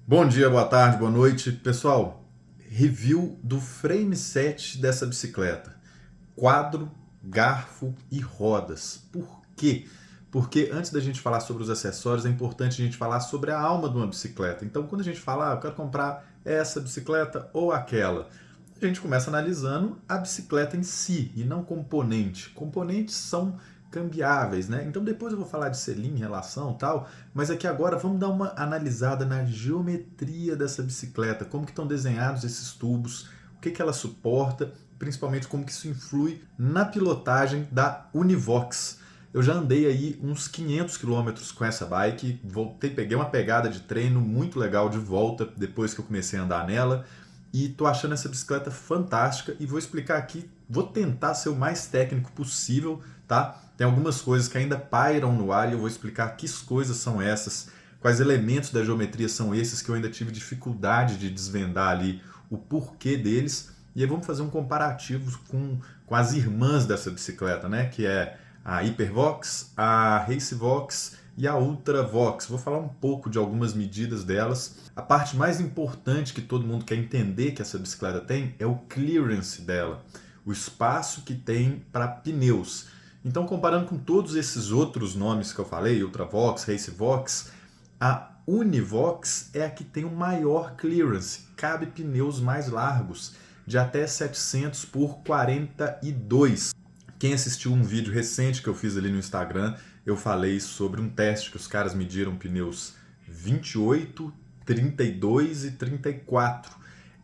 Bom dia, boa tarde, boa noite. Pessoal, review do frame set dessa bicicleta. Quadro, garfo e rodas. Por quê? Porque antes da gente falar sobre os acessórios, é importante a gente falar sobre a alma de uma bicicleta. Então, quando a gente fala, eu quero comprar essa bicicleta ou aquela, a gente começa analisando a bicicleta em si e não componente. Componentes são cambiáveis, né? Então depois eu vou falar de selim, relação, tal, mas aqui agora vamos dar uma analisada na geometria dessa bicicleta, como que estão desenhados esses tubos, o que que ela suporta, principalmente como que isso influi na pilotagem da Univox. Eu já andei aí uns 500 quilômetros com essa bike, voltei, peguei uma pegada de treino muito legal de volta depois que eu comecei a andar nela e tô achando essa bicicleta fantástica e vou explicar aqui, vou tentar ser o mais técnico possível, tá? Tem algumas coisas que ainda pairam no ar e eu vou explicar que coisas são essas, quais elementos da geometria são esses que eu ainda tive dificuldade de desvendar ali o porquê deles. E aí vamos fazer um comparativo com as irmãs dessa bicicleta, né? Que é a Hypervox, a Racevox e a Ultravox. Vou falar um pouco de algumas medidas delas. A parte mais importante que todo mundo quer entender que essa bicicleta tem é o clearance dela, o espaço que tem para pneus. Então, comparando com todos esses outros nomes que eu falei, Ultravox, Racevox, a Univox é a que tem o maior clearance, cabe pneus mais largos, de até 700 por 42. Quem assistiu um vídeo recente que eu fiz ali no Instagram, eu falei sobre um teste que os caras mediram pneus 28, 32 e 34.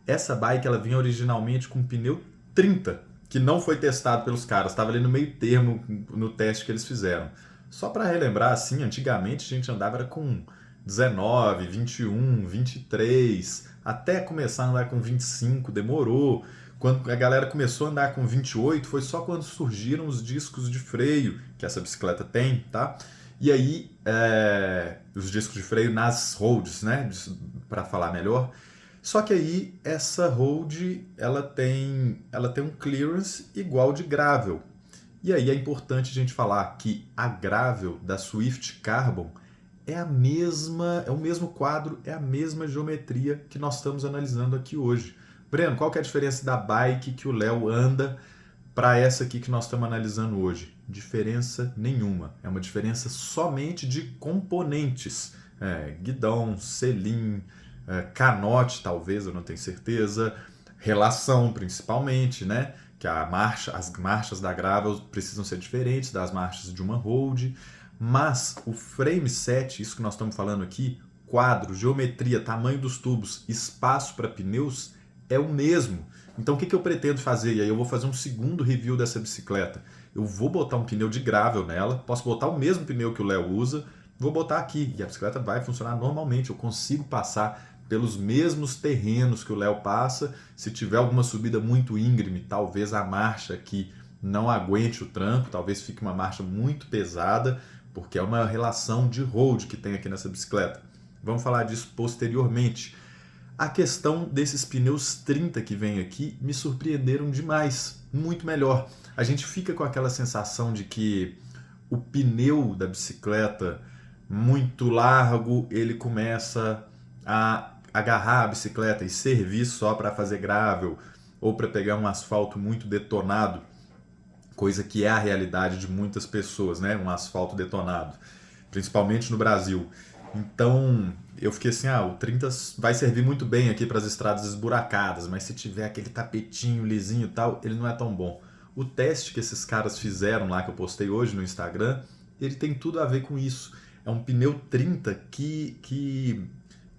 Essa bike ela vinha originalmente com pneu 30, que não foi testado pelos caras, estava ali no meio termo no teste que eles fizeram. Só para relembrar, assim, antigamente a gente andava era com 19, 21, 23, até começar a andar com 25, demorou. Quando a galera começou a andar com 28, foi só quando surgiram os discos de freio que essa bicicleta tem, tá? E aí, os discos de freio nas roads, né? Para falar melhor. Só que aí, essa road, ela tem um clearance igual de gravel. E aí é importante a gente falar que a gravel da Swift Carbon é a mesma, é o mesmo quadro, é a mesma geometria que nós estamos analisando aqui hoje. Breno, qual que é a diferença da bike que o Léo anda para essa aqui que nós estamos analisando hoje? Diferença nenhuma. É uma diferença somente de componentes. Guidão, selim, canote, talvez, eu não tenho certeza. Relação, principalmente, né? Que as marchas da gravel precisam ser diferentes das marchas de uma road. Mas o frame set, isso que nós estamos falando aqui, quadro, geometria, tamanho dos tubos, espaço para pneus, é o mesmo. Então o que eu pretendo fazer? E aí eu vou fazer um segundo review dessa bicicleta. Eu vou botar um pneu de gravel nela, posso botar o mesmo pneu que o Léo usa, vou botar aqui e a bicicleta vai funcionar normalmente. Eu consigo passar pelos mesmos terrenos que o Léo passa. Se tiver alguma subida muito íngreme, talvez a marcha aqui não aguente o tranco, talvez fique uma marcha muito pesada, porque é uma relação de road que tem aqui nessa bicicleta. Vamos falar disso posteriormente. A questão desses pneus 30 que vem aqui me surpreenderam demais, muito melhor. A gente fica com aquela sensação de que o pneu da bicicleta muito largo, ele começa a agarrar a bicicleta e servir só para fazer gravel ou para pegar um asfalto muito detonado, coisa que é a realidade de muitas pessoas, né? Um asfalto detonado, principalmente no Brasil. Então, eu fiquei assim, o 30 vai servir muito bem aqui para as estradas esburacadas, mas se tiver aquele tapetinho lisinho e tal, ele não é tão bom. O teste que esses caras fizeram lá, que eu postei hoje no Instagram, ele tem tudo a ver com isso. É um pneu 30 que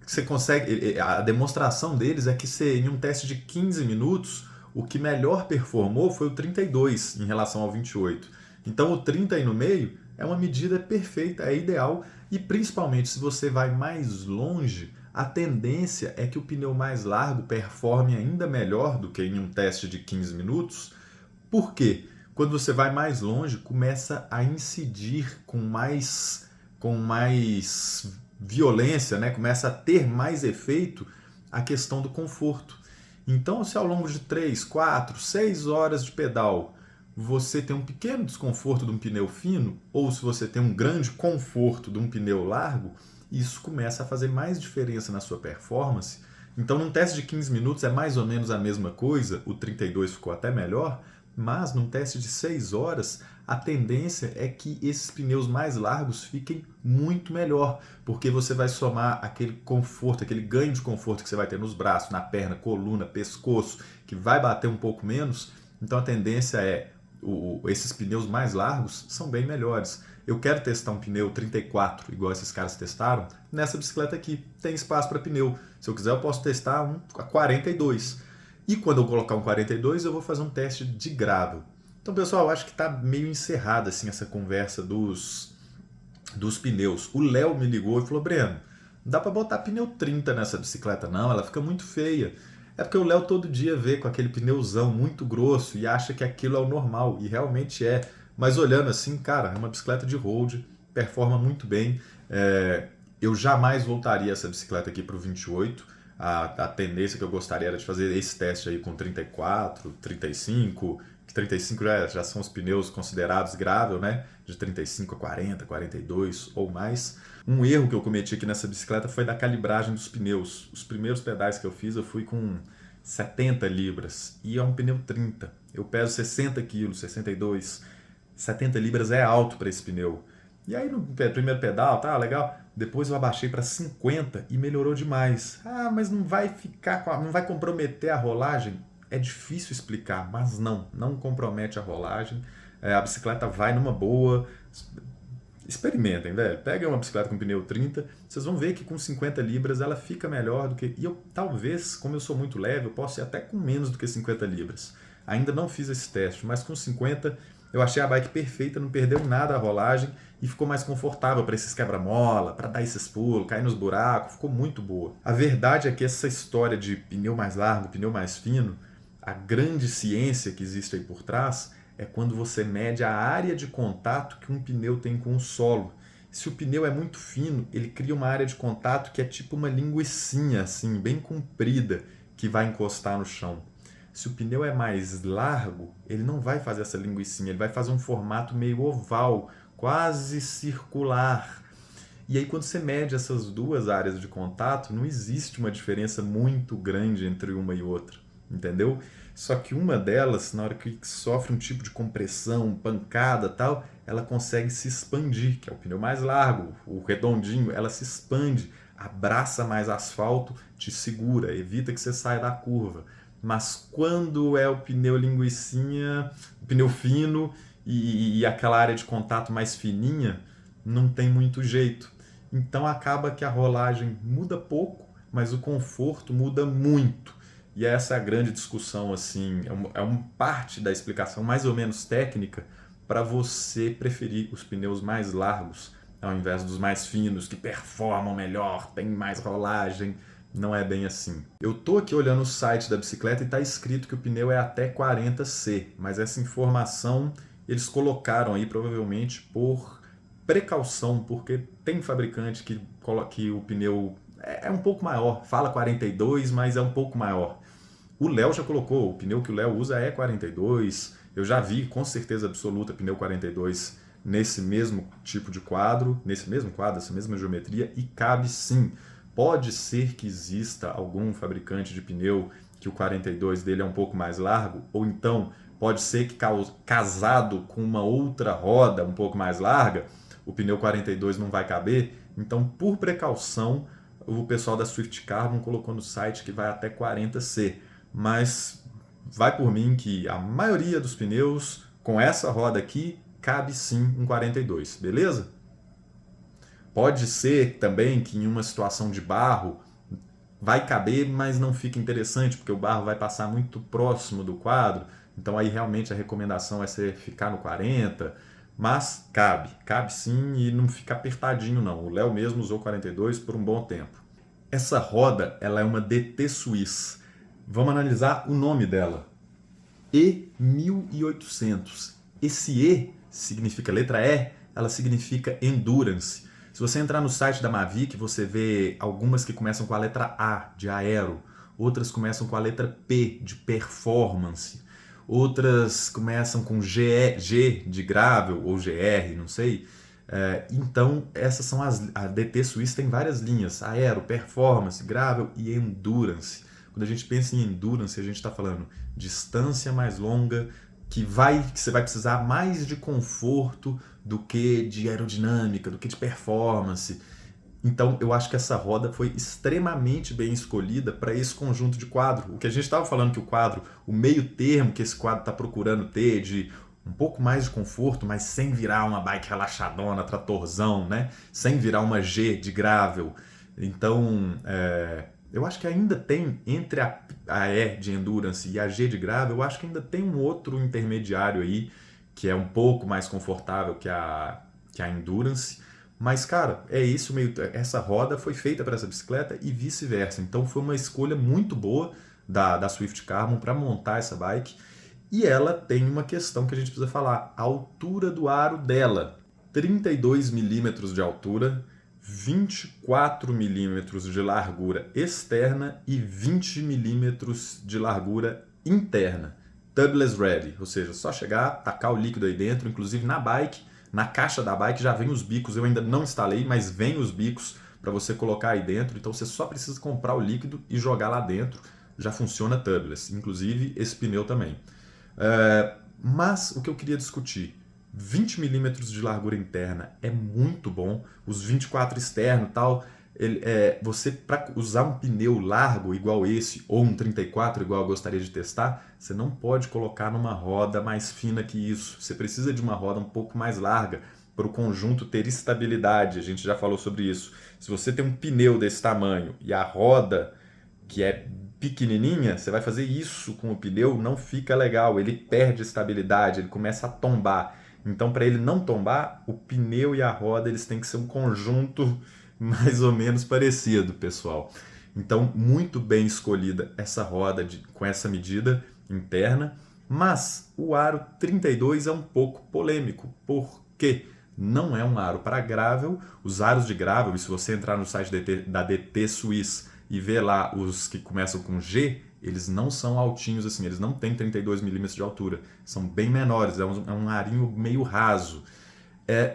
você consegue... A demonstração deles é que você, em um teste de 15 minutos, o que melhor performou foi o 32 em relação ao 28. Então o 30 aí no meio é uma medida perfeita, é ideal, e principalmente se você vai mais longe, a tendência é que o pneu mais largo performe ainda melhor do que em um teste de 15 minutos. Por quê? Quando você vai mais longe, começa a incidir com mais violência, né? Começa a ter mais efeito a questão do conforto. Então, se ao longo de 3, 4, 6 horas de pedal você tem um pequeno desconforto de um pneu fino, ou se você tem um grande conforto de um pneu largo, e isso começa a fazer mais diferença na sua performance. Então, num teste de 15 minutos é mais ou menos a mesma coisa, o 32 ficou até melhor, mas num teste de 6 horas, a tendência é que esses pneus mais largos fiquem muito melhor, porque você vai somar aquele conforto, aquele ganho de conforto que você vai ter nos braços, na perna, coluna, pescoço, que vai bater um pouco menos. Então a tendência é esses pneus mais largos são bem melhores. Eu quero testar um pneu 34, igual esses caras testaram, nessa bicicleta aqui. Tem espaço para pneu. Se eu quiser, eu posso testar um 42. E quando eu colocar um 42, eu vou fazer um teste de gravel. Então, pessoal, acho que está meio encerrada assim, essa conversa dos pneus. O Léo me ligou e falou, Breno, não dá para botar pneu 30 nessa bicicleta não, ela fica muito feia. É porque o Léo todo dia vê com aquele pneuzão muito grosso e acha que aquilo é o normal, e realmente é. Mas olhando assim, cara, é uma bicicleta de road, performa muito bem. Eu jamais voltaria essa bicicleta aqui para o 28. A tendência que eu gostaria era de fazer esse teste aí com 34, 35, que 35 já são os pneus considerados gravel, né? De 35 a 40, 42 ou mais. Um erro que eu cometi aqui nessa bicicleta foi da calibragem dos pneus. Os primeiros pedais que eu fiz, eu fui com 70 libras e é um pneu 30. Eu peso 60 quilos, 62. 70 libras é alto para esse pneu. E aí no primeiro pedal, tá legal. Depois eu abaixei para 50 e melhorou demais. Ah, mas não vai não vai comprometer a rolagem? É difícil explicar, mas não compromete a rolagem. A bicicleta vai numa boa. Experimentem, velho. Peguem uma bicicleta com pneu 30, vocês vão ver que com 50 libras ela fica melhor do que... E eu, talvez, como eu sou muito leve, eu posso ir até com menos do que 50 libras. Ainda não fiz esse teste, mas com 50 eu achei a bike perfeita, não perdeu nada a rolagem e ficou mais confortável para esses quebra-mola, para dar esses pulos, cair nos buracos, ficou muito boa. A verdade é que essa história de pneu mais largo, pneu mais fino, a grande ciência que existe aí por trás é quando você mede a área de contato que um pneu tem com o solo. Se o pneu é muito fino, ele cria uma área de contato que é tipo uma linguicinha, assim, bem comprida, que vai encostar no chão. Se o pneu é mais largo, ele não vai fazer essa linguicinha, ele vai fazer um formato meio oval, quase circular. E aí quando você mede essas duas áreas de contato, não existe uma diferença muito grande entre uma e outra, entendeu? Só que uma delas, na hora que sofre um tipo de compressão, pancada e tal, ela consegue se expandir, que é o pneu mais largo, o redondinho, ela se expande, abraça mais asfalto, te segura, evita que você saia da curva. Mas quando é o pneu linguicinha, o pneu fino e aquela área de contato mais fininha, não tem muito jeito. Então acaba que a rolagem muda pouco, mas o conforto muda muito. E essa é a grande discussão, assim, é uma parte da explicação mais ou menos técnica para você preferir os pneus mais largos ao invés dos mais finos, que performam melhor, tem mais rolagem. Não é bem assim. Eu tô aqui olhando o site da bicicleta e está escrito que o pneu é até 40C, mas essa informação eles colocaram aí provavelmente por precaução, porque tem fabricante que o pneu é um pouco maior, fala 42, mas é um pouco maior. O Léo já colocou, o pneu que o Léo usa é 42, eu já vi com certeza absoluta pneu 42 nesse mesmo tipo de quadro, nesse mesmo quadro, essa mesma geometria, e cabe sim. Pode ser que exista algum fabricante de pneu que o 42 dele é um pouco mais largo, ou então pode ser que casado com uma outra roda um pouco mais larga, o pneu 42 não vai caber. Então, por precaução, o pessoal da Swift Carbon colocou no site que vai até 40C. Mas vai por mim que a maioria dos pneus com essa roda aqui cabe sim um 42, beleza? Pode ser também que em uma situação de barro vai caber, mas não fica interessante, porque o barro vai passar muito próximo do quadro, então aí realmente a recomendação é você ficar no 40, mas cabe sim e não fica apertadinho não. O Léo mesmo usou 42 por um bom tempo. Essa roda ela é uma DT Swiss. Vamos analisar o nome dela. E1800. Esse E significa letra E, ela significa Endurance. Se você entrar no site da Mavic, você vê algumas que começam com a letra A, de aero, outras começam com a letra P, de performance, outras começam com G de gravel ou GR, não sei. Então, essas são a DT Swiss tem várias linhas: aero, performance, gravel e endurance. Quando a gente pensa em endurance, a gente está falando distância mais longa, que você vai precisar mais de conforto do que de aerodinâmica, do que de performance. Então, eu acho que essa roda foi extremamente bem escolhida para esse conjunto de quadro. O que a gente estava falando que o quadro, o meio termo que esse quadro está procurando ter, de um pouco mais de conforto, mas sem virar uma bike relaxadona, tratorzão, né? Sem virar uma G de gravel. Então, eu acho que ainda tem, entre a E de Endurance e a G de gravel, eu acho que ainda tem um outro intermediário aí, que é um pouco mais confortável que a Endurance. Mas, cara, é isso meio. Essa roda foi feita para essa bicicleta e vice-versa. Então foi uma escolha muito boa da Swift Carbon para montar essa bike. E ela tem uma questão que a gente precisa falar: a altura do aro dela. 32 milímetros de altura, 24 milímetros de largura externa e 20 milímetros de largura interna. Tubeless ready, ou seja, só chegar, tacar o líquido aí dentro, inclusive na bike. Na caixa da bike já vem os bicos, eu ainda não instalei, mas vem os bicos para você colocar aí dentro. Então você só precisa comprar o líquido e jogar lá dentro. Já funciona tubeless, inclusive esse pneu também. Mas o que eu queria discutir, 20 milímetros de largura interna é muito bom, os 24 externo e tal, você para usar um pneu largo igual esse, ou um 34 igual eu gostaria de testar, você não pode colocar numa roda mais fina que isso, você precisa de uma roda um pouco mais larga para o conjunto ter estabilidade, a gente já falou sobre isso. Se você tem um pneu desse tamanho e a roda que é pequenininha, você vai fazer isso com o pneu, não fica legal, ele perde estabilidade, ele começa a tombar. Então, para ele não tombar, o pneu e a roda eles têm que ser um conjunto mais ou menos parecido, pessoal. Então, muito bem escolhida essa roda com essa medida interna, mas o aro 32 é um pouco polêmico, porque não é um aro para gravel. Os aros de gravel, e se você entrar no site da DT Swiss e ver lá os que começam com G, eles não são altinhos assim, eles não têm 32 milímetros de altura, são bem menores, é um arinho meio raso.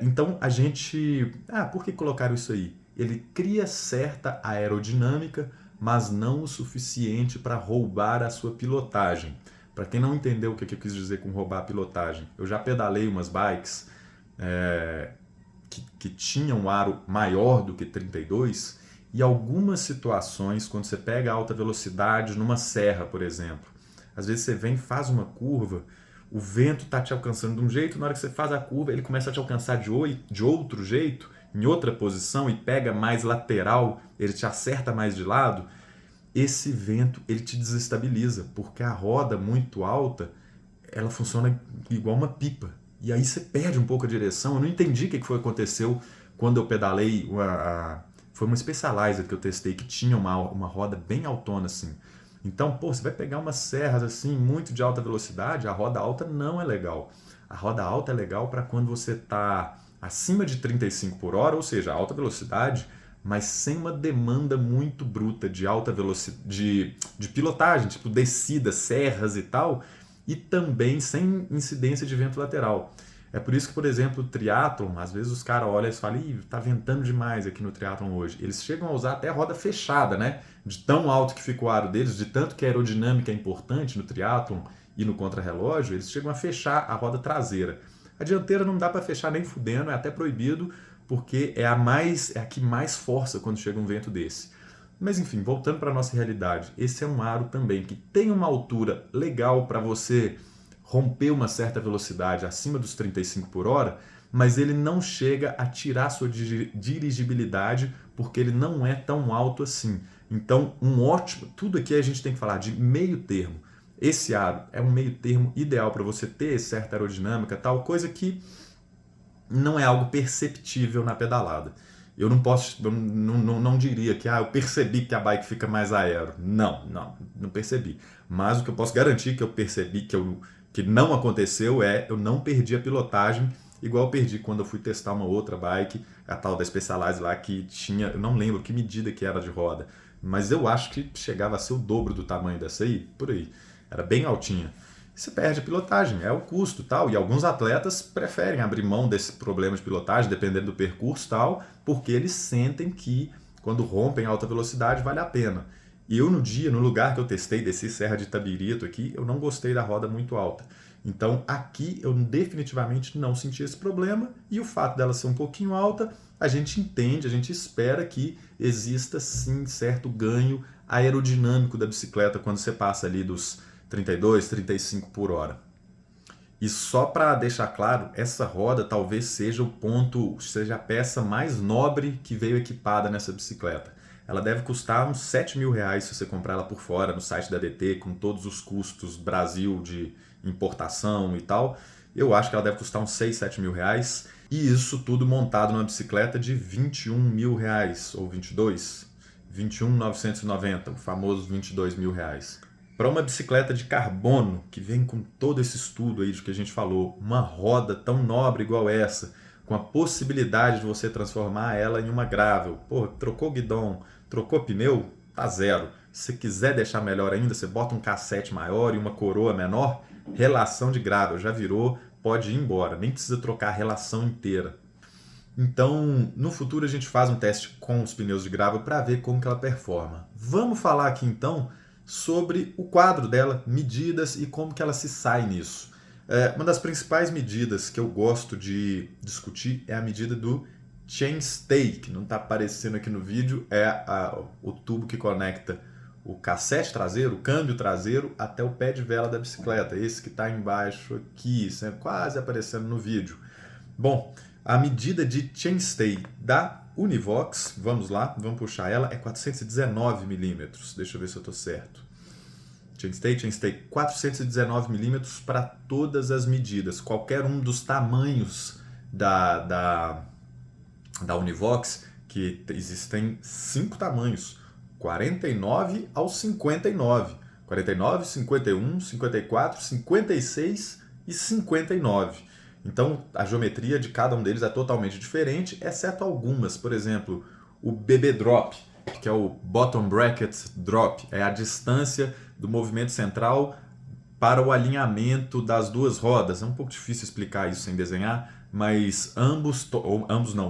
Então a gente... por que colocaram isso aí? Ele cria certa aerodinâmica, mas não o suficiente para roubar a sua pilotagem. Para quem não entendeu o que eu quis dizer com roubar a pilotagem, eu já pedalei umas bikes que tinham um aro maior do que 32, e algumas situações, quando você pega alta velocidade numa serra, por exemplo, às vezes você vem e faz uma curva, o vento está te alcançando de um jeito, na hora que você faz a curva, ele começa a te alcançar de outro jeito, em outra posição, e pega mais lateral, ele te acerta mais de lado. Esse vento ele te desestabiliza, porque a roda muito alta, ela funciona igual uma pipa. E aí você perde um pouco a direção. Eu não entendi o que foi que aconteceu quando eu pedalei. Foi uma Specialized que eu testei, que tinha uma roda bem autona assim. Então, você vai pegar umas serras assim, muito de alta velocidade, a roda alta não é legal. A roda alta é legal para quando você está acima de 35 por hora, ou seja, alta velocidade, mas sem uma demanda muito bruta de alta velocidade, de pilotagem, tipo descida, serras e tal, e também sem incidência de vento lateral. É por isso que, por exemplo, o triatlon, às vezes os caras olham e falam: Ih, tá ventando demais aqui no triatlon hoje. Eles chegam a usar até roda fechada, né? De tão alto que fica o aro deles, de tanto que a aerodinâmica é importante no triatlon e no contrarrelógio, eles chegam a fechar a roda traseira. A dianteira não dá para fechar nem fudendo, é até proibido, porque é a que mais força quando chega um vento desse. Mas enfim, voltando para a nossa realidade, esse é um aro também que tem uma altura legal para você romper uma certa velocidade acima dos 35 por hora, mas ele não chega a tirar sua dirigibilidade porque ele não é tão alto assim. Então, tudo aqui a gente tem que falar de meio termo. Esse aro é um meio termo ideal para você ter certa aerodinâmica, tal coisa que não é algo perceptível na pedalada. Eu não diria que eu percebi que a bike fica mais aero. Não percebi. Mas o que eu posso garantir que eu percebi que não aconteceu eu não perdi a pilotagem, igual eu perdi quando eu fui testar uma outra bike, a tal da Specialized lá, que tinha, eu não lembro que medida que era de roda, mas eu acho que chegava a ser o dobro do tamanho dessa aí, por aí. Era bem altinha. você perde a pilotagem, é o custo tal. E alguns atletas preferem abrir mão desse problema de pilotagem, dependendo do percurso tal, porque eles sentem que quando rompem a alta velocidade vale a pena. E eu no lugar que eu testei, desci Serra de Itabirito aqui, eu não gostei da roda muito alta. Então aqui eu definitivamente não senti esse problema, e o fato dela ser um pouquinho alta, a gente entende, a gente espera que exista sim certo ganho aerodinâmico da bicicleta quando você passa ali dos 32, 35 por hora. E só para deixar claro, essa roda talvez seja seja a peça mais nobre que veio equipada nessa bicicleta. Ela deve custar uns 7 mil reais se você comprar ela por fora no site da DT, com todos os custos Brasil de importação e tal. Eu acho que ela deve custar uns 6, 7 mil reais. E isso tudo montado numa bicicleta de 21 mil reais, ou 22, 21.990, o famoso 22 mil reais. Para uma bicicleta de carbono, que vem com todo esse estudo aí de que a gente falou, uma roda tão nobre igual essa, com a possibilidade de você transformar ela em uma gravel. Pô, trocou guidão, trocou pneu, tá zero. Se quiser deixar melhor ainda, você bota um cassete maior e uma coroa menor, relação de gravel, já virou, pode ir embora, nem precisa trocar a relação inteira. Então, no futuro a gente faz um teste com os pneus de gravel para ver como que ela performa. Vamos falar aqui então sobre o quadro dela, medidas e como que ela se sai nisso. Uma das principais medidas que eu gosto de discutir é a medida do chainstay, que não está aparecendo aqui no vídeo, o tubo que conecta o cassete traseiro, o câmbio traseiro, até o pé de vela da bicicleta, esse que está embaixo aqui, quase aparecendo no vídeo. Bom, a medida de chainstay da Univox, vamos lá, vamos puxar ela, é 419 milímetros. Deixa eu ver se eu estou certo. Chainstay, 419 milímetros para todas as medidas. Qualquer um dos tamanhos da Univox, que existem 5 tamanhos, 49 ao 59. 49, 51, 54, 56 e 59. Então, a geometria de cada um deles é totalmente diferente, exceto algumas. Por exemplo, o BB Drop, que é o Bottom Bracket Drop, é a distância do movimento central para o alinhamento das duas rodas. É um pouco difícil explicar isso sem desenhar, mas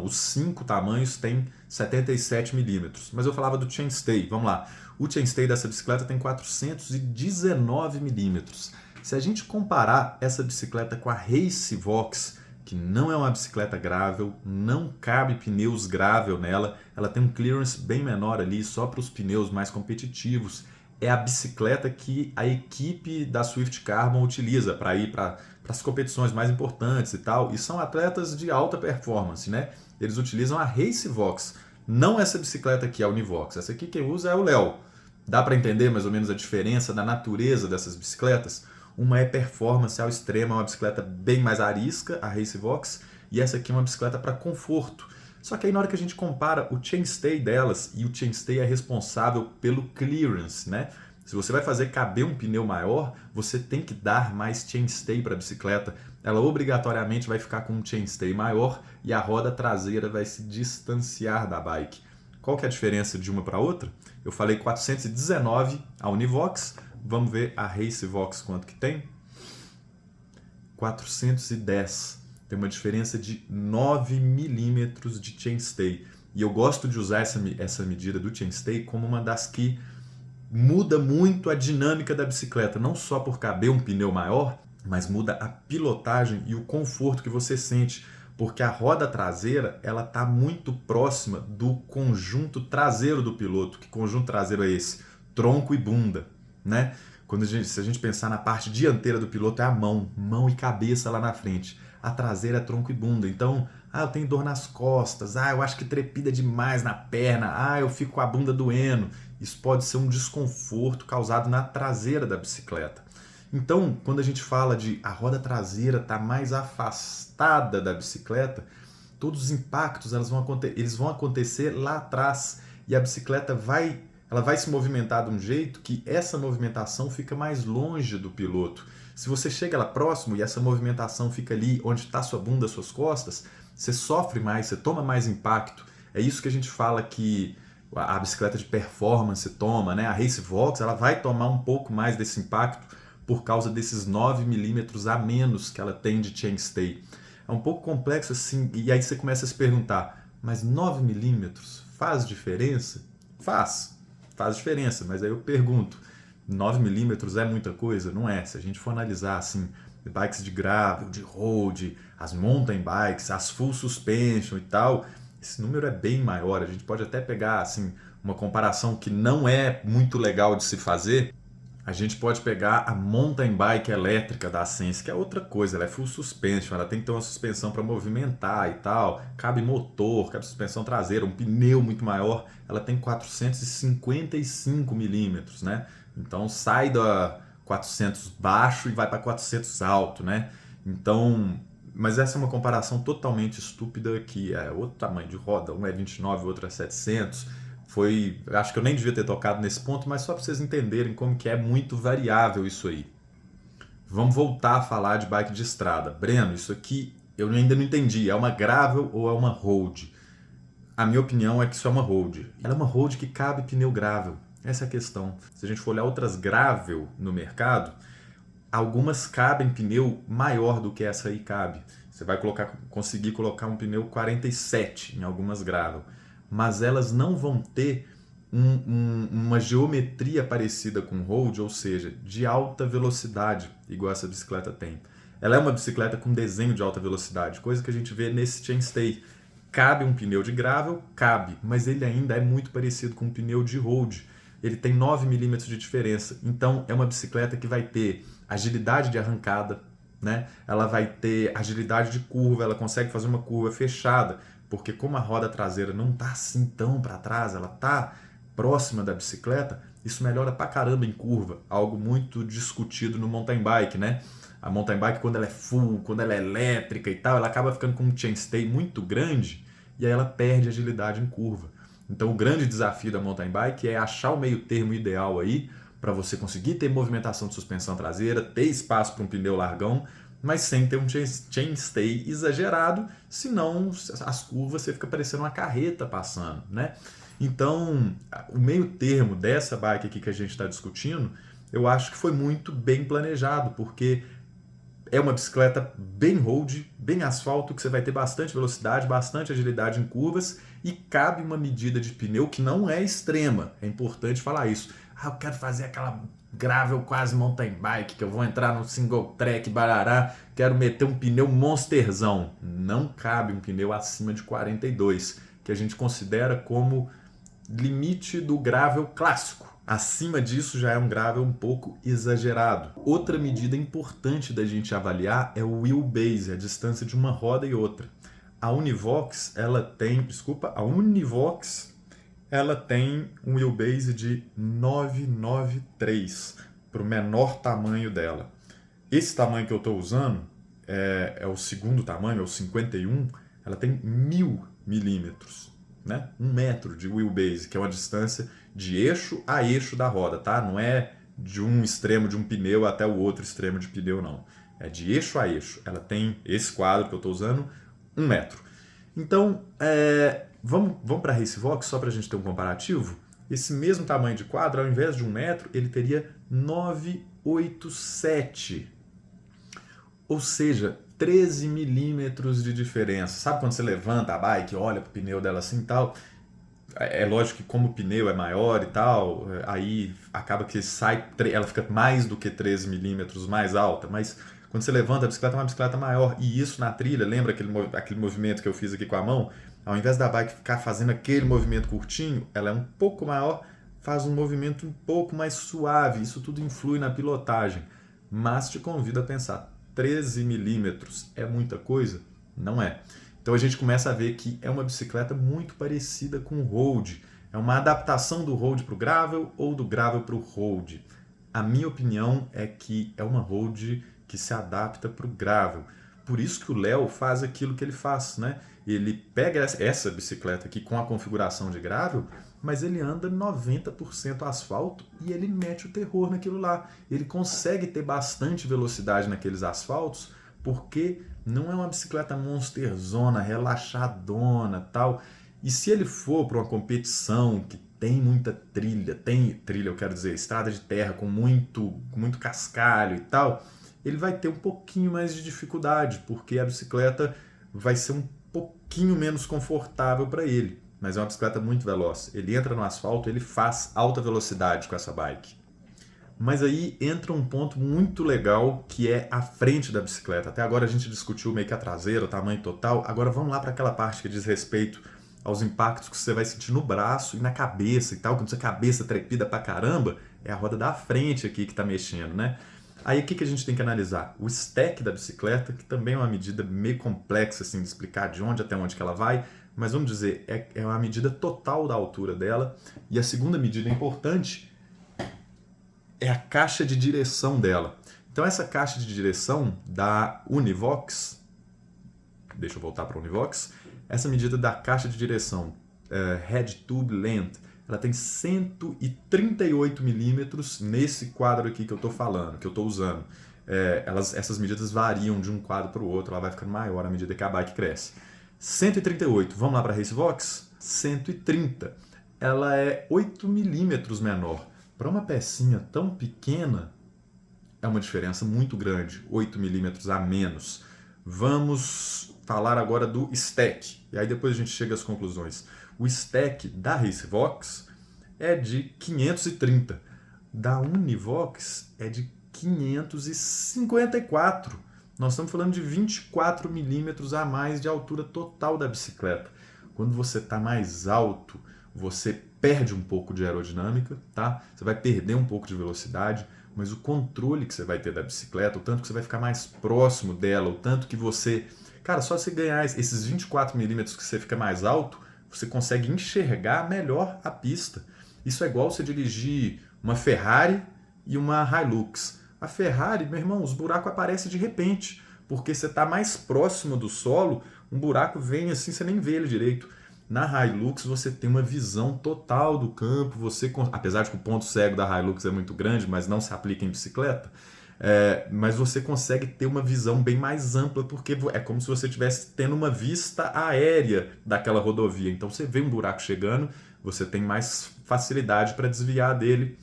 os 5 tamanhos têm 77 milímetros. Mas eu falava do chainstay, vamos lá. O chainstay dessa bicicleta tem 419 milímetros. Se a gente comparar essa bicicleta com a Racevox, que não é uma bicicleta gravel, não cabe pneus gravel nela, ela tem um clearance bem menor ali, só para os pneus mais competitivos. É a bicicleta que a equipe da Swift Carbon utiliza para ir para as competições mais importantes e tal, e são atletas de alta performance, né? Eles utilizam a Racevox, não essa bicicleta aqui, a Univox. Essa aqui quem usa é o Léo. Dá para entender mais ou menos a diferença da natureza dessas bicicletas? Uma é performance ao extremo, é uma bicicleta bem mais arisca, a Racevox, e essa aqui é uma bicicleta para conforto. Só que aí na hora que a gente compara o chainstay delas, e o chainstay é responsável pelo clearance, né? Se você vai fazer caber um pneu maior, você tem que dar mais chainstay para a bicicleta. Ela obrigatoriamente vai ficar com um chainstay maior e a roda traseira vai se distanciar da bike. Qual que é a diferença de uma para outra? Eu falei 419 a Univox, vamos ver a Racevox quanto que tem? 410. Tem uma diferença de 9 milímetros de chainstay. E eu gosto de usar essa medida do chainstay como uma das que muda muito a dinâmica da bicicleta. Não só por caber um pneu maior, mas muda a pilotagem e o conforto que você sente. Porque a roda traseira ela está muito próxima do conjunto traseiro do piloto. Que conjunto traseiro é esse? Tronco e bunda, né? Se a gente pensar na parte dianteira do piloto, é a mão e cabeça lá na frente. A traseira é tronco e bunda. Então, eu tenho dor nas costas, eu acho que trepida demais na perna, eu fico com a bunda doendo. Isso pode ser um desconforto causado na traseira da bicicleta. Então, quando a gente fala de a roda traseira estar mais afastada da bicicleta, todos os impactos eles vão acontecer lá atrás e a bicicleta vai se movimentar de um jeito que essa movimentação fica mais longe do piloto. Se você chega lá próximo e essa movimentação fica ali onde está sua bunda, suas costas, você sofre mais, você toma mais impacto. É isso que a gente fala que a bicicleta de performance toma, né? A Racevox ela vai tomar um pouco mais desse impacto por causa desses 9 milímetros a menos que ela tem de chainstay. É um pouco complexo assim, e aí você começa a se perguntar, mas 9 milímetros faz diferença? Faz diferença, mas aí eu pergunto, 9 milímetros é muita coisa? Não é. Se a gente for analisar assim, bikes de gravel, de road, as mountain bikes, as full suspension e tal, esse número é bem maior. A gente pode até pegar assim uma comparação que não é muito legal de se fazer. A gente pode pegar a mountain bike elétrica da Sense, que é outra coisa, ela é full suspension, ela tem que ter uma suspensão para movimentar e tal, cabe motor, cabe suspensão traseira, um pneu muito maior, ela tem 455 milímetros, né? Então sai da 400 baixo e vai para 400 alto, né? Então, mas essa é uma comparação totalmente estúpida, que é outro tamanho de roda, um é 29, o outro é 700. Acho que eu nem devia ter tocado nesse ponto, mas só para vocês entenderem como que é muito variável isso aí. Vamos voltar a falar de bike de estrada. Breno, isso aqui eu ainda não entendi, é uma gravel ou é uma road? A minha opinião é que isso é uma road. Ela é uma road que cabe pneu gravel. Essa é a questão. Se a gente for olhar outras gravel no mercado, algumas cabem pneu maior do que essa aí cabe. Você vai conseguir colocar um pneu 47 em algumas gravel, mas elas não vão ter uma geometria parecida com road, ou seja, de alta velocidade, igual essa bicicleta tem. Ela é uma bicicleta com desenho de alta velocidade, coisa que a gente vê nesse chainstay. Cabe um pneu de gravel? Cabe, mas ele ainda é muito parecido com um pneu de road. Ele tem 9 milímetros de diferença, então é uma bicicleta que vai ter agilidade de arrancada, né? Ela vai ter agilidade de curva, ela consegue fazer uma curva fechada, porque como a roda traseira não está assim tão para trás, ela está próxima da bicicleta, isso melhora pra caramba em curva, algo muito discutido no mountain bike, né? A mountain bike, quando ela é full, quando ela é elétrica e tal, ela acaba ficando com um chainstay muito grande e aí ela perde agilidade em curva. Então o grande desafio da mountain bike é achar o meio termo ideal aí para você conseguir ter movimentação de suspensão traseira, ter espaço para um pneu largão, mas sem ter um chainstay exagerado, senão as curvas você fica parecendo uma carreta passando, né? Então, o meio termo dessa bike aqui que a gente está discutindo, eu acho que foi muito bem planejado, porque é uma bicicleta bem road, bem asfalto, que você vai ter bastante velocidade, bastante agilidade em curvas e cabe uma medida de pneu que não é extrema. É importante falar isso. Eu quero fazer aquela gravel quase mountain bike, que eu vou entrar no single track, barará, quero meter um pneu monsterzão. Não cabe um pneu acima de 42, que a gente considera como limite do gravel clássico. Acima disso já é um gravel um pouco exagerado. Outra medida importante da gente avaliar é o wheelbase, a distância de uma roda e outra. A Univox, ela tem um wheelbase de 993 para o menor tamanho dela. Esse tamanho que eu estou usando é o segundo tamanho, é o 51, ela tem 1000 milímetros. Né? 1 metro de wheelbase, que é uma distância de eixo a eixo da roda, tá? Não é de um extremo de um pneu até o outro extremo de pneu, não. É de eixo a eixo. Ela tem esse quadro que eu estou usando, 1 metro. Então, vamos para a Racevox, só para a gente ter um comparativo. Esse mesmo tamanho de quadro, ao invés de 1 metro, ele teria 987. Ou seja, 13 milímetros de diferença. Sabe quando você levanta a bike, olha pro pneu dela assim e tal? É lógico que como o pneu é maior e tal, aí acaba que ela fica mais do que 13 milímetros mais alta, mas quando você levanta a bicicleta é uma bicicleta maior, e isso na trilha, lembra aquele movimento que eu fiz aqui com a mão? Ao invés da bike ficar fazendo aquele movimento curtinho, ela é um pouco maior, faz um movimento um pouco mais suave, isso tudo influi na pilotagem, mas te convido a pensar, 13 milímetros é muita coisa? Não é. Então a gente começa a ver que é uma bicicleta muito parecida com o road. É uma adaptação do road para o gravel ou do gravel para o road. A minha opinião é que é uma road que se adapta para o gravel. Por isso que o Léo faz aquilo que ele faz, né? Ele pega essa bicicleta aqui com a configuração de gravel, mas ele anda 90% asfalto e ele mete o terror naquilo lá. Ele consegue ter bastante velocidade naqueles asfaltos porque não é uma bicicleta monsterzona, relaxadona, tal. E se ele for para uma competição que tem muita trilha, eu quero dizer, estrada de terra com muito cascalho e tal, ele vai ter um pouquinho mais de dificuldade, porque a bicicleta vai ser um pouquinho menos confortável para ele. Mas é uma bicicleta muito veloz. Ele entra no asfalto, ele faz alta velocidade com essa bike. Mas aí entra um ponto muito legal que é a frente da bicicleta. Até agora a gente discutiu meio que a traseira, o tamanho total. Agora vamos lá para aquela parte que diz respeito aos impactos que você vai sentir no braço e na cabeça e tal. Quando sua cabeça trepida pra caramba, é a roda da frente aqui que está mexendo, né? Aí o que a gente tem que analisar? O stack da bicicleta, que também é uma medida meio complexa assim, de explicar de onde até onde que ela vai, mas vamos dizer, é uma medida total da altura dela. E a segunda medida importante é a caixa de direção dela. Então essa caixa de direção da Univox, deixa eu voltar para a Univox, essa medida da caixa de direção Head Tube Length, ela tem 138 milímetros nesse quadro aqui que eu estou falando, que eu estou usando. Essas medidas variam de um quadro para o outro, ela vai ficando maior à medida que a bike cresce. 138, vamos lá para a Racevox? 130. Ela é 8 milímetros menor. Para uma pecinha tão pequena, é uma diferença muito grande, 8 milímetros a menos. Vamos falar agora do stack, e aí depois a gente chega às conclusões. O stack da Racevox é de 530, da Univox é de 554. Nós estamos falando de 24 milímetros a mais de altura total da bicicleta. Quando você está mais alto, você perde um pouco de aerodinâmica, tá? Você vai perder um pouco de velocidade, mas o controle que você vai ter da bicicleta, o tanto que você vai ficar mais próximo dela, o tanto que você... Cara, só você ganhar esses 24 milímetros que você fica mais alto, você consegue enxergar melhor a pista. Isso é igual você dirigir uma Ferrari e uma Hilux. A Ferrari, meu irmão, os buracos aparecem de repente, porque você está mais próximo do solo, um buraco vem assim, você nem vê ele direito. Na Hilux você tem uma visão total do campo, apesar de que o ponto cego da Hilux é muito grande, mas não se aplica em bicicleta, mas você consegue ter uma visão bem mais ampla, porque é como se você estivesse tendo uma vista aérea daquela rodovia. Então você vê um buraco chegando, você tem mais facilidade para desviar dele,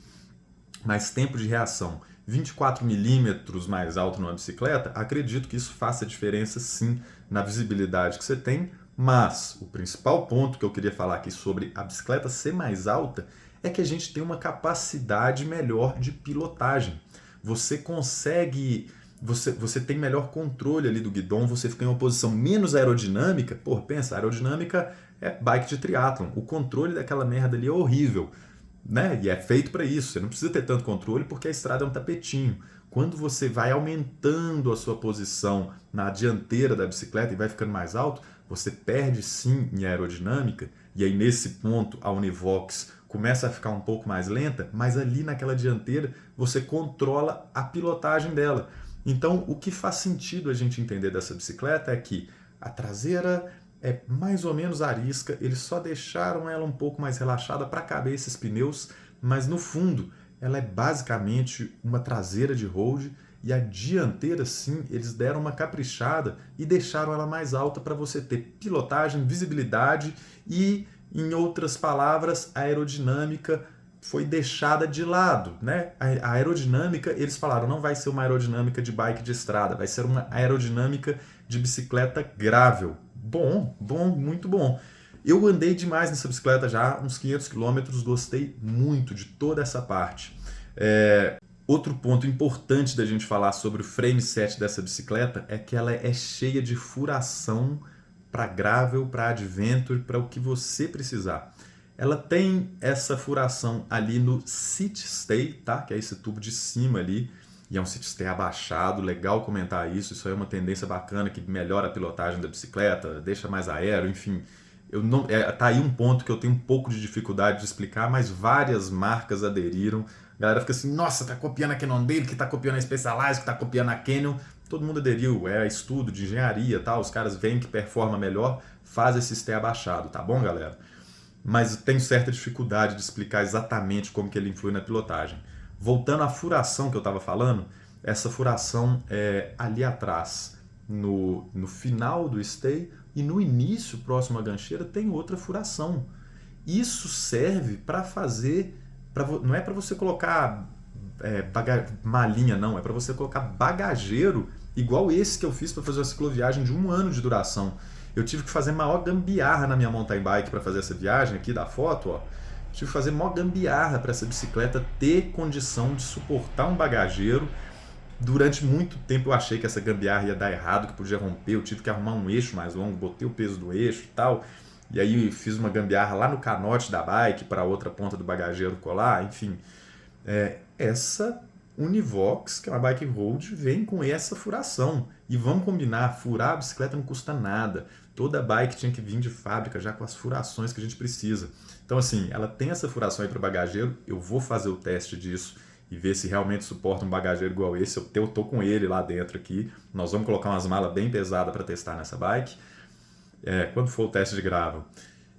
mais tempo de reação. 24 milímetros mais alto numa bicicleta, acredito que isso faça diferença sim na visibilidade que você tem, mas o principal ponto que eu queria falar aqui sobre a bicicleta ser mais alta é que a gente tem uma capacidade melhor de pilotagem. Você consegue, você tem melhor controle ali do guidão, você fica em uma posição menos aerodinâmica. Pô, pensa, aerodinâmica é bike de triatlon, o controle daquela merda ali é horrível, né? E é feito para isso, você não precisa ter tanto controle porque a estrada é um tapetinho. Quando você vai aumentando a sua posição na dianteira da bicicleta e vai ficando mais alto, você perde sim em aerodinâmica, e aí nesse ponto a Univox começa a ficar um pouco mais lenta, mas ali naquela dianteira você controla a pilotagem dela. Então o que faz sentido a gente entender dessa bicicleta é que a traseira é mais ou menos arisca, eles só deixaram ela um pouco mais relaxada para caber esses pneus, mas no fundo ela é basicamente uma traseira de road, e a dianteira sim, eles deram uma caprichada e deixaram ela mais alta para você ter pilotagem, visibilidade e, em outras palavras, a aerodinâmica foi deixada de lado, né? A aerodinâmica, eles falaram, não vai ser uma aerodinâmica de bike de estrada, vai ser uma aerodinâmica de bicicleta gravel. Bom, muito bom. Eu andei demais nessa bicicleta já, uns 500 km, gostei muito de toda essa parte. Outro ponto importante da gente falar sobre o frame set dessa bicicleta é que ela é cheia de furação para gravel, para adventure, para o que você precisar. Ela tem essa furação ali no sit stay, tá? Que é esse tubo de cima ali, e é um sit stay abaixado, legal comentar isso, isso aí é uma tendência bacana que melhora a pilotagem da bicicleta, deixa mais aero, enfim. Tá aí um ponto que eu tenho um pouco de dificuldade de explicar, mas várias marcas aderiram. A galera fica assim, nossa, tá copiando a Cannondale, que tá copiando a Specialized, que tá copiando a Canyon. Todo mundo aderiu, é estudo de engenharia, tá? Os caras veem que performa melhor, faz esse stay abaixado, tá bom, galera? Mas tenho certa dificuldade de explicar exatamente como que ele influi na pilotagem. Voltando à furação que eu estava falando, essa furação é ali atrás, no final do stay, e no início, próximo à gancheira, tem outra furação. Isso serve para fazer, não é para você colocar malinha, não, é para você colocar bagageiro, igual esse que eu fiz para fazer uma cicloviagem de 1 ano de duração. Eu tive que fazer maior gambiarra na minha mountain bike para fazer essa viagem aqui da foto, ó. Tive que fazer maior gambiarra para essa bicicleta ter condição de suportar um bagageiro. Durante muito tempo eu achei que essa gambiarra ia dar errado, que podia romper, eu tive que arrumar um eixo mais longo, botei o peso do eixo e tal, e aí fiz uma gambiarra lá no canote da bike para a outra ponta do bagageiro colar, enfim. Essa Univox, que é uma bike road, vem com essa furação. E vamos combinar, furar a bicicleta não custa nada. Toda bike tinha que vir de fábrica já com as furações que a gente precisa. Então assim, ela tem essa furação aí para o bagageiro, eu vou fazer o teste disso e ver se realmente suporta um bagageiro igual esse. Eu tô com ele lá dentro aqui. Nós vamos colocar umas malas bem pesadas para testar nessa bike. Quando for o teste de gravel.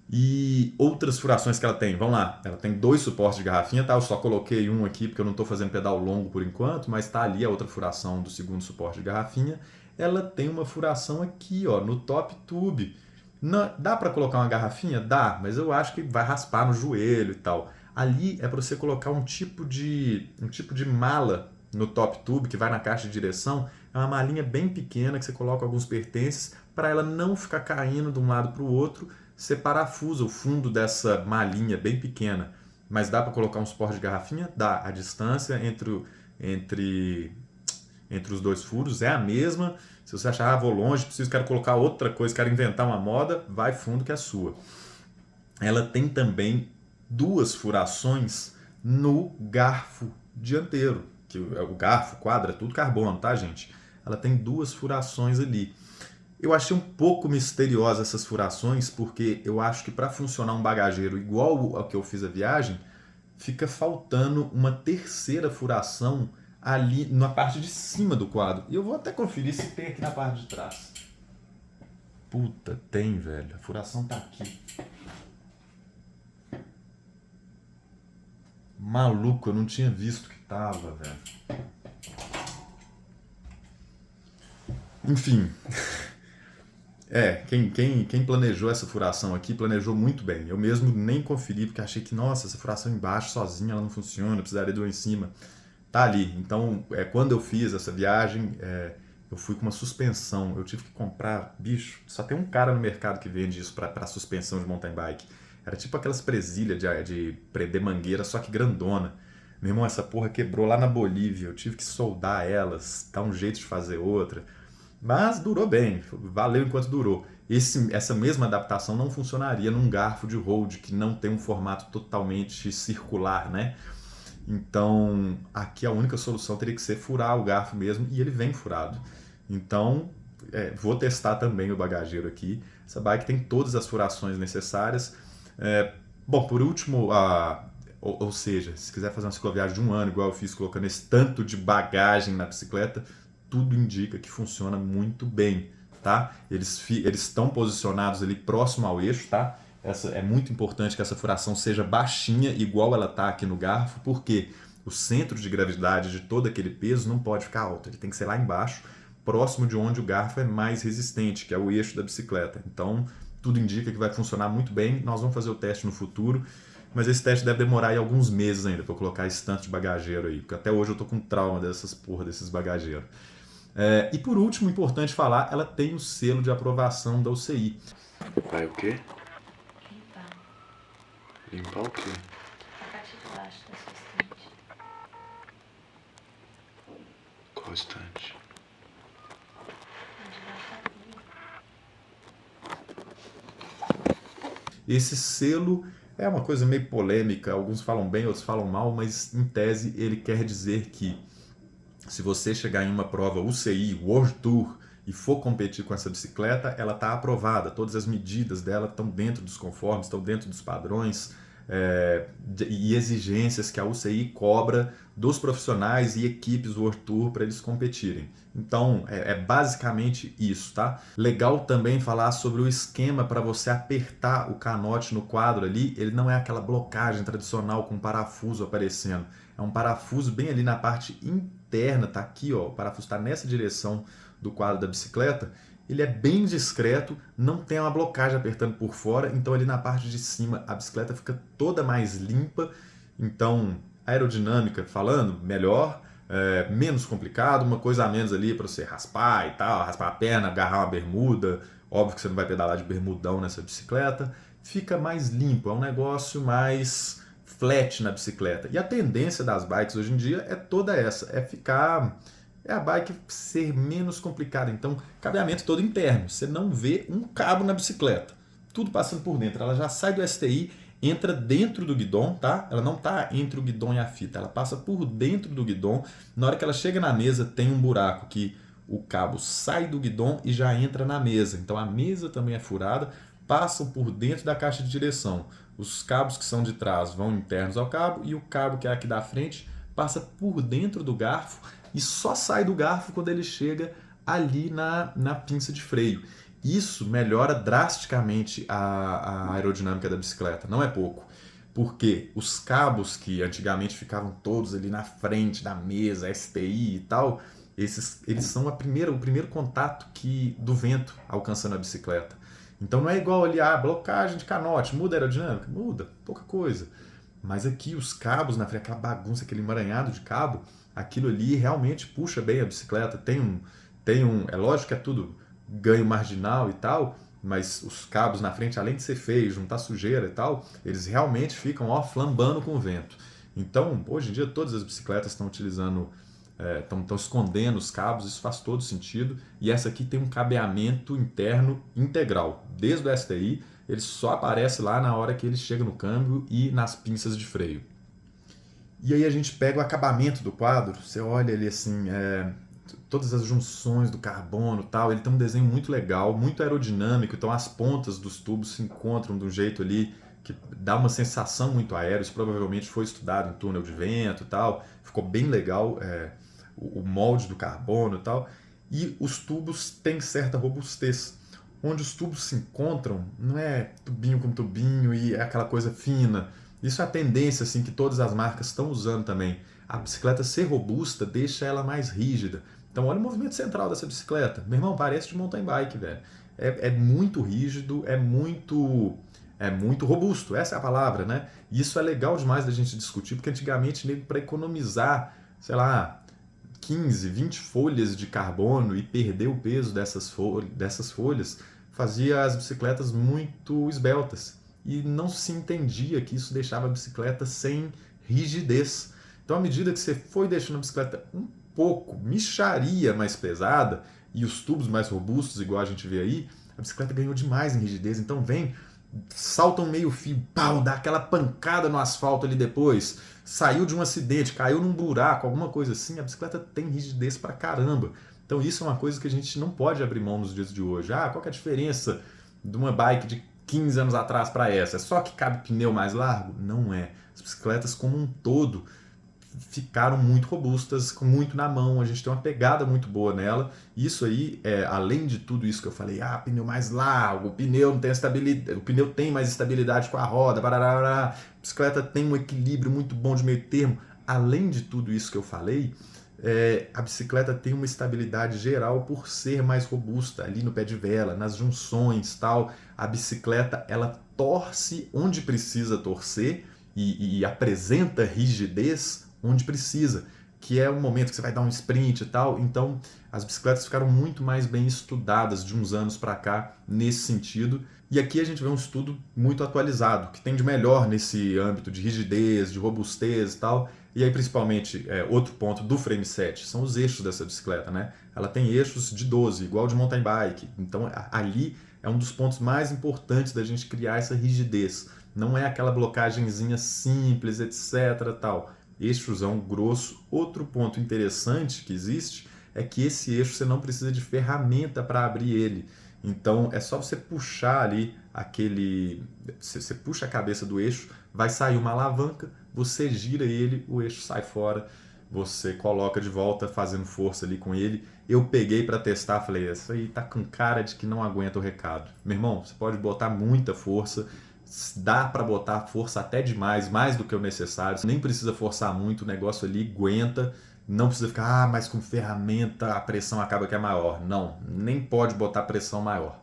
E outras furações que ela tem, vamos lá, ela tem 2 suportes de garrafinha, tá? Eu só coloquei um aqui porque eu não estou fazendo pedal longo por enquanto, mas está ali a outra furação do segundo suporte de garrafinha. Ela tem uma furação aqui, ó, no top tube. Dá para colocar uma garrafinha? Dá, mas eu acho que vai raspar no joelho e tal. Ali é para você colocar um tipo de mala no top tube que vai na caixa de direção. É uma malinha bem pequena que você coloca alguns pertences para ela não ficar caindo de um lado para o outro. Você parafusa o fundo dessa malinha bem pequena, mas dá para colocar um suporte de garrafinha? Dá. A distância entre os 2 furos é a mesma. Se você achar, vou longe, quero colocar outra coisa, quero inventar uma moda, vai fundo que é sua. Ela tem também 2 furações no garfo dianteiro, que o garfo, quadra, é tudo carbono, tá, gente? Ela tem 2 furações ali. Eu achei um pouco misteriosa essas furações, porque eu acho que para funcionar um bagageiro igual ao que eu fiz a viagem, fica faltando uma terceira furação ali na parte de cima do quadro. E eu vou até conferir se tem aqui na parte de trás. Puta, tem, velho. A furação tá aqui. Maluco, eu não tinha visto que tava, velho. Enfim... Quem planejou essa furação aqui, planejou muito bem. Eu mesmo nem conferi, porque achei que, nossa, essa furação embaixo sozinha ela não funciona, precisaria de uma em cima. Tá ali. Então, quando eu fiz essa viagem, eu fui com uma suspensão. Eu tive que comprar, bicho, só tem um cara no mercado que vende isso para suspensão de mountain bike. Era tipo aquelas presilhas de prender mangueira, só que grandona. Meu irmão, essa porra quebrou lá na Bolívia. Eu tive que soldar elas, dar um jeito de fazer outra. Mas durou bem, valeu enquanto durou. Essa mesma adaptação não funcionaria num garfo de road que não tem um formato totalmente circular, né? Então, aqui a única solução teria que ser furar o garfo mesmo, e ele vem furado. Então, vou testar também o bagageiro aqui. Essa bike tem todas as furações necessárias. Bom, por último, ou seja, se quiser fazer uma cicloviagem de 1 ano, igual eu fiz, colocando esse tanto de bagagem na bicicleta, tudo indica que funciona muito bem, tá? Eles estão posicionados ali próximo ao eixo, tá? É muito importante que essa furação seja baixinha, igual ela tá aqui no garfo, porque o centro de gravidade de todo aquele peso não pode ficar alto, ele tem que ser lá embaixo, próximo de onde o garfo é mais resistente, que é o eixo da bicicleta. Então, tudo indica que vai funcionar muito bem. Nós vamos fazer o teste no futuro, mas esse teste deve demorar aí alguns meses ainda para eu colocar esse tanto de bagageiro aí, porque até hoje eu tô com trauma desses bagageiros. E por último, importante falar, ela tem o selo de aprovação da UCI. Vai o quê? Limpar. Limpar o quê? A parte de baixo da sua estante. Qual estante? Onde vai Esse selo é uma coisa meio polêmica, alguns falam bem, outros falam mal, mas em tese ele quer dizer que se você chegar em uma prova UCI, World Tour, e for competir com essa bicicleta, ela está aprovada. Todas as medidas dela estão dentro dos conformes, estão dentro dos padrões e exigências que a UCI cobra dos profissionais e equipes World Tour para eles competirem. Então, basicamente isso, tá? Legal também falar sobre o esquema para você apertar o canote no quadro ali. Ele não é aquela blocagem tradicional com parafuso aparecendo. É um parafuso bem ali na parte interna, tá aqui, ó. O parafuso está nessa direção do quadro da bicicleta ele é bem discreto, não tem uma blocagem apertando por fora, então ali na parte de cima a bicicleta fica toda mais limpa, então aerodinâmica falando, melhor, menos complicado, uma coisa a menos ali para você raspar e tal, raspar a perna, agarrar uma bermuda, óbvio que você não vai pedalar de bermudão nessa bicicleta, fica mais limpo, é um negócio mais flat na bicicleta. E a tendência das bikes hoje em dia é toda essa, é a bike ser menos complicada. Então, cabeamento todo interno. Você não vê um cabo na bicicleta. Tudo passando por dentro. Ela já sai do STI, entra dentro do guidão, tá? Ela não tá entre o guidão e a fita. Ela passa por dentro do guidão. Na hora que ela chega na mesa, tem um buraco que o cabo sai do guidão e já entra na mesa. Então, a mesa também é furada, passam por dentro da caixa de direção. Os cabos que são de trás vão internos ao cabo e o cabo que é aqui da frente passa por dentro do garfo e só sai do garfo quando ele chega ali na pinça de freio. Isso melhora drasticamente a aerodinâmica da bicicleta, não é pouco. Porque os cabos que antigamente ficavam todos ali na frente da mesa, STI e tal, eles são o primeiro contato do vento alcançando a bicicleta. Então não é igual ali, blocagem de canote, muda a aerodinâmica? Muda, pouca coisa. Mas aqui os cabos na frente, aquela bagunça, aquele emaranhado de cabo, aquilo ali realmente puxa bem a bicicleta. É lógico que é tudo ganho marginal e tal, mas os cabos na frente, além de ser feio, juntar sujeira e tal, eles realmente ficam flambando com o vento. Então, hoje em dia, todas as bicicletas estão utilizando, estão escondendo os cabos, isso faz todo sentido. E essa aqui tem um cabeamento interno integral. Desde o STI, ele só aparece lá na hora que ele chega no câmbio e nas pinças de freio. E aí a gente pega o acabamento do quadro, você olha ele assim, todas as junções do carbono e tal, ele tem um desenho muito legal, muito aerodinâmico, então as pontas dos tubos se encontram de um jeito ali que dá uma sensação muito aérea, isso provavelmente foi estudado em túnel de vento e tal, ficou bem legal o molde do carbono e tal, e os tubos têm certa robustez. Onde os tubos se encontram, não é tubinho com tubinho e é aquela coisa fina. Isso é a tendência assim, que todas as marcas estão usando também. A bicicleta ser robusta deixa ela mais rígida. Então olha o movimento central dessa bicicleta. Meu irmão, parece de mountain bike, velho. É muito rígido, é muito robusto, essa é a palavra, né? E isso é legal demais da gente discutir, porque antigamente, para economizar, sei lá, 15, 20 folhas de carbono e perder o peso dessas folhas, fazia as bicicletas muito esbeltas. E não se entendia que isso deixava a bicicleta sem rigidez. Então, à medida que você foi deixando a bicicleta um pouco, mixaria mais pesada, e os tubos mais robustos, igual a gente vê aí, a bicicleta ganhou demais em rigidez. Então, salta um meio fio, pau, dá aquela pancada no asfalto ali depois, saiu de um acidente, caiu num buraco, alguma coisa assim, a bicicleta tem rigidez pra caramba. Então isso é uma coisa que a gente não pode abrir mão nos dias de hoje. Qual que é a diferença de uma bike de 15 anos atrás para essa? É só que cabe pneu mais largo? Não é. As bicicletas como um todo ficaram muito robustas, com muito na mão, a gente tem uma pegada muito boa nela. Isso aí, além de tudo isso que eu falei, pneu mais largo, o pneu não tem estabilidade, o pneu tem mais estabilidade com a roda, barará, a bicicleta tem um equilíbrio muito bom de meio termo. Além de tudo isso que eu falei, a bicicleta tem uma estabilidade geral por ser mais robusta ali no pé de vela, nas junções, tal. A bicicleta ela torce onde precisa torcer e apresenta rigidez onde precisa, que é o momento que você vai dar um sprint e tal. Então as bicicletas ficaram muito mais bem estudadas de uns anos para cá nesse sentido. E aqui a gente vê um estudo muito atualizado, que tem de melhor nesse âmbito de rigidez, de robustez e tal. E aí, principalmente, outro ponto do frame set são os eixos dessa bicicleta, né? Ela tem eixos de 12, igual de mountain bike. Então, ali é um dos pontos mais importantes da gente criar essa rigidez. Não é aquela blocagenzinha simples, etc. tal. Eixozão grosso. Outro ponto interessante que existe é que esse eixo você não precisa de ferramenta para abrir ele. Então, é só você puxar ali você puxa a cabeça do eixo, vai sair uma alavanca, você gira ele, o eixo sai fora, você coloca de volta fazendo força ali com ele. Eu peguei para testar, falei, isso aí tá com cara de que não aguenta o recado. Meu irmão, você pode botar muita força, dá para botar força até demais, mais do que o necessário, você nem precisa forçar muito, o negócio ali aguenta, Não precisa ficar, mas com ferramenta a pressão acaba que é maior. Não, nem pode botar pressão maior.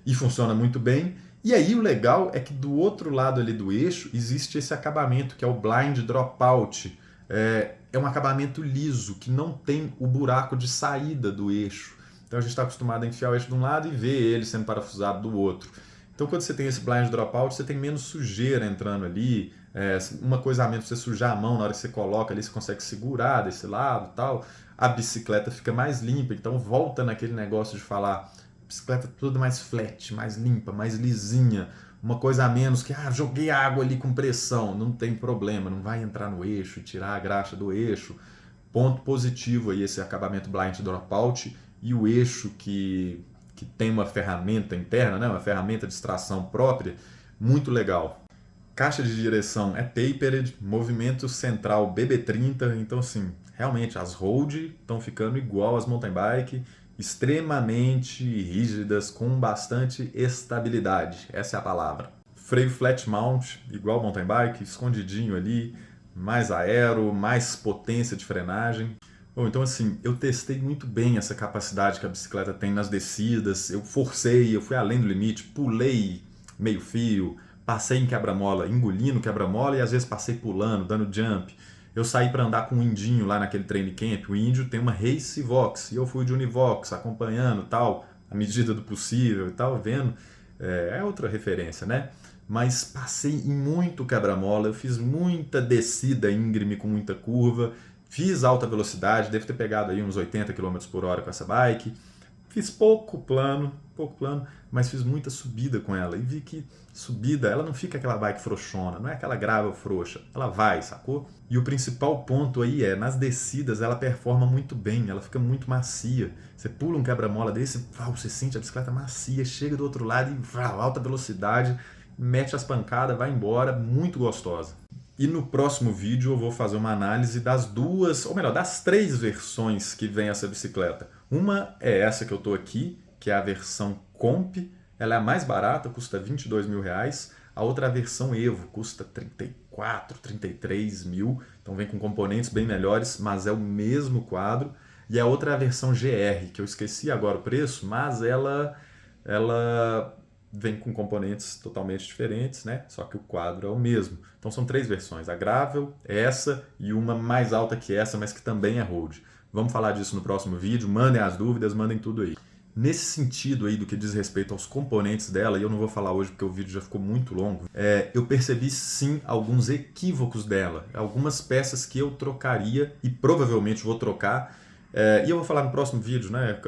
E funciona muito bem. E aí o legal é que do outro lado ali do eixo existe esse acabamento que é o blind dropout. É um acabamento liso, que não tem o buraco de saída do eixo. Então a gente está acostumado a enfiar o eixo de um lado e ver ele sendo parafusado do outro. Então quando você tem esse blind dropout, você tem menos sujeira entrando ali, uma coisa a menos, você sujar a mão na hora que você coloca ali, você consegue segurar desse lado e tal. A bicicleta fica mais limpa, então volta naquele negócio de falar bicicleta toda mais flat, mais limpa, mais lisinha, uma coisa a menos que, joguei água ali com pressão, não tem problema, não vai entrar no eixo e tirar a graxa do eixo. Ponto positivo aí esse acabamento blind dropout e o eixo que tem uma ferramenta interna, né, uma ferramenta de extração própria, muito legal. Caixa de direção é tapered, movimento central BB30, então assim, realmente as road estão ficando igual às mountain bike, extremamente rígidas, com bastante estabilidade, essa é a palavra. Freio flat mount, igual mountain bike, escondidinho ali, mais aero, mais potência de frenagem. Bom, então assim, eu testei muito bem essa capacidade que a bicicleta tem nas descidas, eu forcei, eu fui além do limite, pulei meio fio, passei em quebra-mola, engolindo quebra-mola e às vezes passei pulando, dando jump. Eu saí para andar com um indinho lá naquele training camp, o índio tem uma Race Vox, e eu fui de Univox, acompanhando tal, à medida do possível e tal, vendo, é outra referência, né? Mas passei em muito quebra-mola, eu fiz muita descida íngreme com muita curva, fiz alta velocidade, devo ter pegado aí uns 80 km por hora com essa bike. Fiz pouco plano, mas fiz muita subida com ela. E vi que subida, ela não fica aquela bike frouxona, não é aquela gravel frouxa. Ela vai, sacou? E o principal ponto aí é, nas descidas ela performa muito bem, ela fica muito macia. Você pula um quebra-mola desse, você sente a bicicleta macia, chega do outro lado e alta velocidade, mete as pancadas, vai embora, muito gostosa. E no próximo vídeo eu vou fazer uma análise das duas, ou melhor, das 3 versões que vem essa bicicleta. Uma é essa que eu estou aqui, que é a versão Comp, ela é a mais barata, custa R$22 mil. A outra é a versão Evo, custa 34, 33 mil, então vem com componentes bem melhores, mas é o mesmo quadro. E a outra é a versão GR, que eu esqueci agora o preço, mas ela vem com componentes totalmente diferentes, né? Só que o quadro é o mesmo. Então são 3 versões, a Gravel, essa e uma mais alta que essa, mas que também é road. Vamos falar disso no próximo vídeo, mandem as dúvidas, mandem tudo aí. Nesse sentido aí do que diz respeito aos componentes dela, e eu não vou falar hoje porque o vídeo já ficou muito longo, eu percebi sim alguns equívocos dela, algumas peças que eu trocaria e provavelmente vou trocar. E eu vou falar no próximo vídeo, né?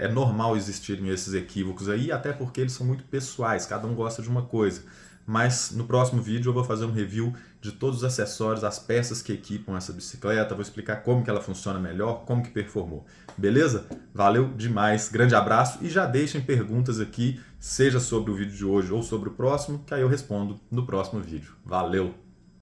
É normal existirem esses equívocos aí, até porque eles são muito pessoais, cada um gosta de uma coisa. Mas no próximo vídeo eu vou fazer um review de todos os acessórios, as peças que equipam essa bicicleta, vou explicar como que ela funciona melhor, como que performou. Beleza? Valeu demais, grande abraço e já deixem perguntas aqui, seja sobre o vídeo de hoje ou sobre o próximo, que aí eu respondo no próximo vídeo. Valeu!